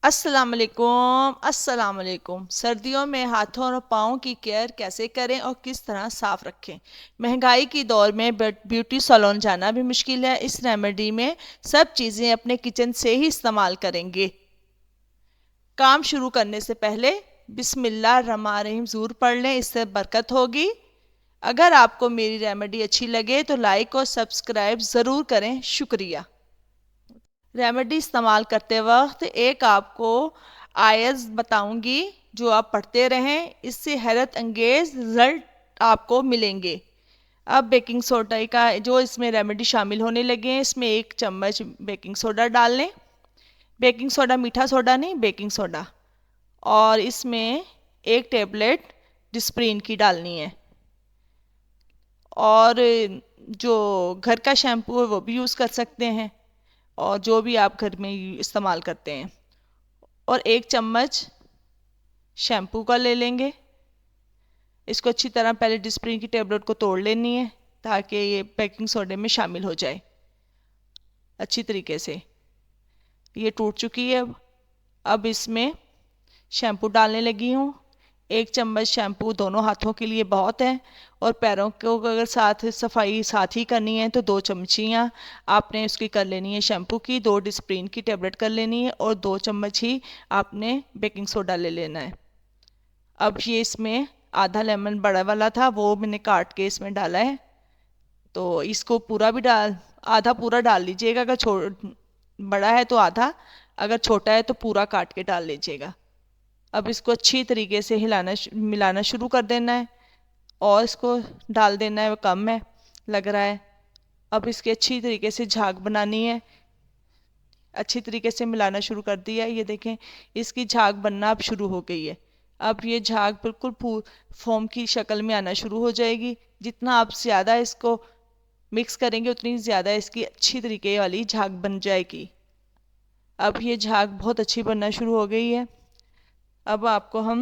अस्सलाम वालेकुम। अस्सलाम वालेकुम। सर्दियों में हाथों और पाँव की केयर कैसे करें और किस तरह साफ रखें। महंगाई की दौर में ब्यूटी सैलून जाना भी मुश्किल है। इस रेमेडी में सब चीज़ें अपने किचन से ही इस्तेमाल करेंगे। काम शुरू करने से पहले बिस्मिल्लाह रहमान रहीम ज़रूर पढ़ लें, इससे बरकत होगी। अगर आपको मेरी रेमेडी अच्छी लगे तो लाइक और सब्सक्राइब ज़रूर करें। शुक्रिया। रेमेडी इस्तेमाल करते वक्त एक आपको आयत बताऊंगी जो आप पढ़ते रहें, इससे हैरत अंगेज रिजल्ट आपको मिलेंगे। अब बेकिंग सोडा का जो इसमें रेमेडी शामिल होने लगे हैं, इसमें 1 चम्मच बेकिंग सोडा डाल लें। बेकिंग सोडा मीठा सोडा नहीं, बेकिंग सोडा। और इसमें 1 टेबलेट डिस्प्रिन की डालनी है। और जो घर का शैम्पू है वो भी यूज़ कर सकते हैं, और जो भी आप घर में इस्तेमाल करते हैं। और 1 चम्मच शैम्पू का ले लेंगे। इसको अच्छी तरह पहले डिस्प्रिन की टेबलेट को तोड़ लेनी है ताकि ये बेकिंग सोडे में शामिल हो जाए अच्छी तरीके से। ये टूट चुकी है। अब इसमें शैम्पू डालने लगी हूँ। 1 चम्मच शैम्पू दोनों हाथों के लिए बहुत है, और पैरों को अगर साथ सफाई साथ ही करनी है तो 2 चमचियाँ आपने उसकी कर लेनी है शैम्पू की, 2 डिस्प्रिन की टेबलेट कर लेनी है, और 2 चम्मच ही आपने बेकिंग सोडा ले लेना है। अब ये इसमें आधा लेमन बड़ा वाला था वो मैंने काट के इसमें डाला है, तो इसको पूरा भी आधा पूरा डाल लीजिएगा। अगर बड़ा है तो आधा, अगर छोटा है तो पूरा काट के डाल लीजिएगा। अब इसको अच्छी तरीके से मिलाना शुरू कर देना है, और इसको डाल देना है, वो कम है लग रहा है। अब इसकी अच्छी तरीके से झाग बनानी है। अच्छी तरीके से मिलाना शुरू कर दिया, ये देखें इसकी झाग बनना अब शुरू हो गई है। अब ये झाग बिल्कुल फोम की शक्ल में आना शुरू हो जाएगी। जितना आप ज़्यादा इसको मिक्स करेंगे उतनी ज़्यादा इसकी अच्छी तरीके वाली झाग बन जाएगी। अब ये झाग बहुत अच्छी बनना शुरू हो गई है। अब आपको हम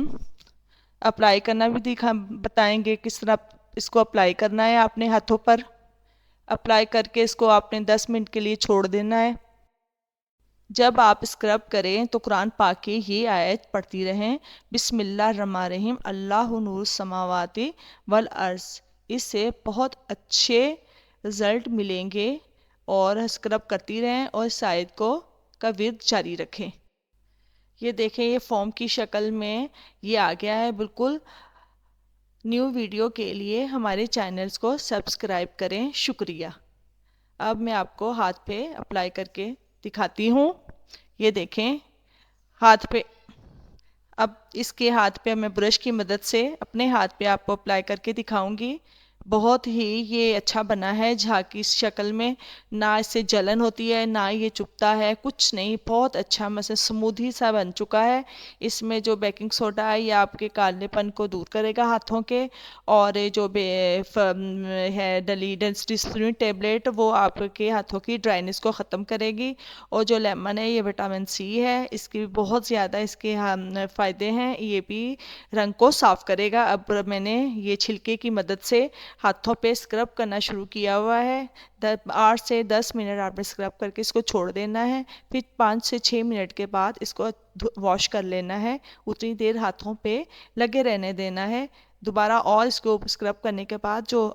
अप्लाई करना भी बताएंगे किस तरह इसको अप्लाई करना है। आपने हाथों पर अप्लाई करके इसको आपने 10 मिनट के लिए छोड़ देना है। जब आप स्क्रब करें तो कुरान पाक की ये आयत पढ़ती रहें, बिस्मिल्लाहिर्रहमानिर्रहीम, अल्लाहु नूर समावाति वल अर्ज़। इससे बहुत अच्छे रिज़ल्ट मिलेंगे। और स्क्रब करती रहें और इस आयत को का विर्द जारी रखें। ये देखें ये फॉर्म की शक्ल में ये आ गया है बिल्कुल। न्यू वीडियो के लिए हमारे चैनल्स को सब्सक्राइब करें। शुक्रिया। अब मैं आपको हाथ पे अप्लाई करके दिखाती हूँ। ये देखें हाथ पे। अब इसके हाथ पे मैं ब्रश की मदद से अपने हाथ पे आपको अप्लाई करके दिखाऊंगी। बहुत ही ये अच्छा बना है झाग की शक्ल में, ना इससे जलन होती है ना ये चुभता है, कुछ नहीं, बहुत अच्छा मतलब स्मूथ ही सा बन चुका है। इसमें जो बेकिंग सोडा है ये आपके कालेपन को दूर करेगा हाथों के, और जो है डली डिस्प्रिन टेबलेट वो आपके हाथों की ड्राइनेस को ख़त्म करेगी। और जो लेमन है ये विटामिन सी है, इसकी भी बहुत ज़्यादा इसके फ़ायदे हैं। ये भी रंग को साफ़ करेगा। अब मैंने ये छिलके की मदद से हाथों पे स्क्रब करना शुरू किया हुआ है। 8 से 10 मिनट आपने स्क्रब करके इसको छोड़ देना है। फिर 5 से 6 मिनट के बाद इसको वॉश कर लेना है। उतनी देर हाथों पे लगे रहने देना है। दोबारा और इसको स्क्रब करने के बाद जो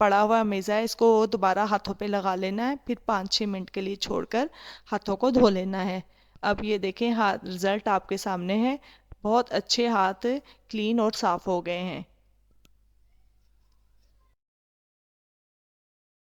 पड़ा हुआ मेज़ा है इसको दोबारा हाथों पे लगा लेना है। फिर 5-6 मिनट के लिए छोड़कर हाथों को धो लेना है। अब ये देखें हाथ रिज़ल्ट आपके सामने है। बहुत अच्छे हाथ क्लीन और साफ़ हो गए हैं।